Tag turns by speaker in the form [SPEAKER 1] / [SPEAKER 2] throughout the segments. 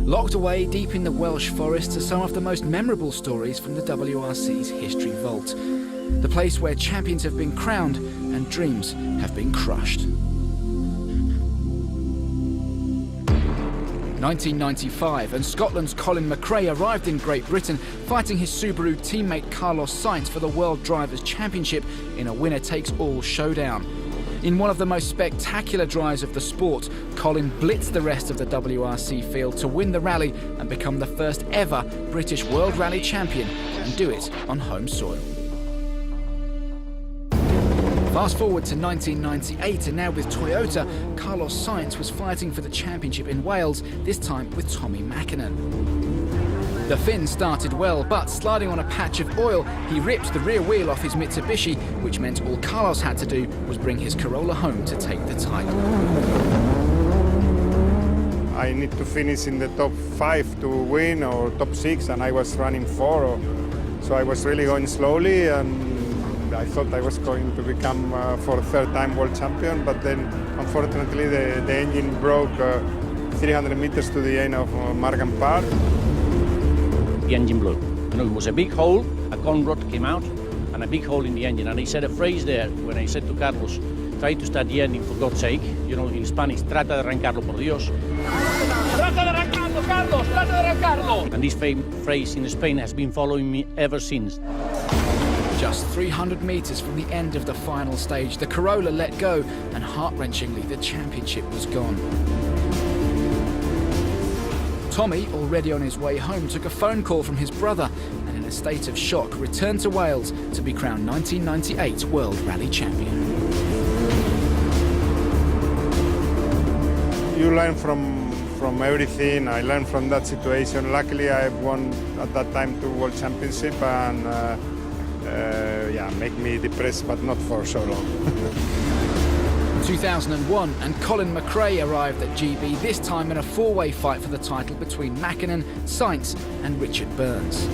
[SPEAKER 1] Locked away deep in the Welsh forests are some of the most memorable stories from the WRC's history vault. The place where champions have been crowned and dreams have been crushed. 1995, and Scotland's Colin McRae arrived in Great Britain fighting his Subaru teammate Carlos Sainz for the World Drivers' Championship in a winner-takes-all showdown. In one of the most spectacular drives of the sport, Colin blitzed the rest of the WRC field to win the rally and become the first ever British World Rally Champion, and do it on home soil. Fast forward to 1998, and now with Toyota, Carlos Sainz was fighting for the championship in Wales, this time with Tommi Makinen. The Finn started well, but sliding on a patch of oil, he ripped the rear wheel off his Mitsubishi, which meant all Carlos had to do was bring his Corolla home to take the title.
[SPEAKER 2] I need to finish in the top 5 to win, or top 6, and I was running 4, so I was really going slowly, and I thought I was going to become for a third time world champion, but then unfortunately the engine broke 300 meters to the end of Margan Park.
[SPEAKER 3] The engine blew. You know, it was a big hole, a con rod came out, and a big hole in the engine. And he said a phrase there when I said to Carlos, try to start the engine for God's sake. You know, in Spanish, trata de arrancarlo por Dios. Trata de arrancarlo, Carlos, trata de arrancarlo. And this phrase in Spain has been following me ever since.
[SPEAKER 1] Just 300 metres from the end of the final stage, the Corolla let go, and heart-wrenchingly, the championship was gone. Tommi, already on his way home, took a phone call from his brother and in a state of shock returned to Wales to be crowned 1998 World Rally Champion.
[SPEAKER 2] You learn from everything. I learned from that situation. Luckily, I won at that time 2 World Championships, and yeah, make me depressed, but not for so long.
[SPEAKER 1] 2001, and Colin McRae arrived at GB, this time in a 4-way fight for the title between Makinen, Sainz and Richard Burns.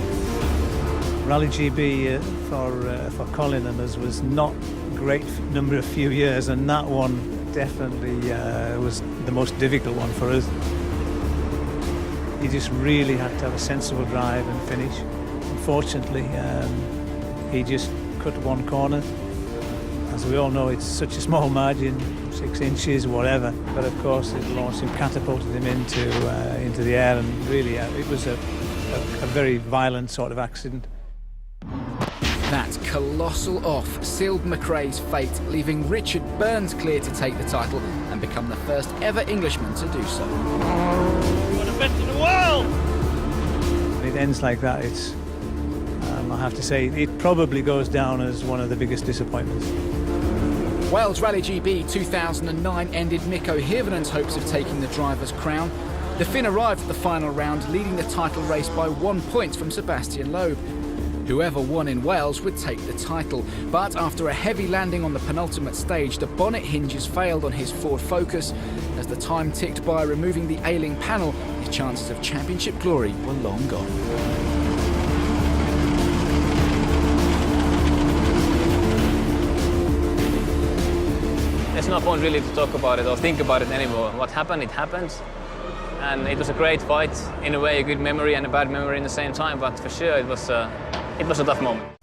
[SPEAKER 4] Rally GB for Colin and us was not great number of few years, and that one definitely was the most difficult one for us. You just really had to have a sensible drive and finish. Unfortunately, he just cut one corner. As we all know, it's such a small margin, 6 inches, whatever. But of course, it launched him, catapulted him into the air, and really, it was a very violent sort of accident.
[SPEAKER 1] That colossal off sealed McRae's fate, leaving Richard Burns clear to take the title and become the first ever Englishman to do so.
[SPEAKER 3] You're the best in the world!
[SPEAKER 4] When it ends like that, it's, I have to say, it probably goes down as one of the biggest disappointments.
[SPEAKER 1] Wales Rally GB 2009 ended Mikko Hirvonen's hopes of taking the driver's crown. The Finn arrived at the final round, leading the title race by 1 point from Sebastian Loeb. Whoever won in Wales would take the title, but after a heavy landing on the penultimate stage, the bonnet hinges failed on his Ford Focus. As the time ticked by removing the ailing panel, his chances of championship glory were long gone.
[SPEAKER 5] There's no point really to talk about it or think about it anymore. What happened, it happened. And it was a great fight, in a way a good memory and a bad memory in the same time, but for sure it was a tough moment.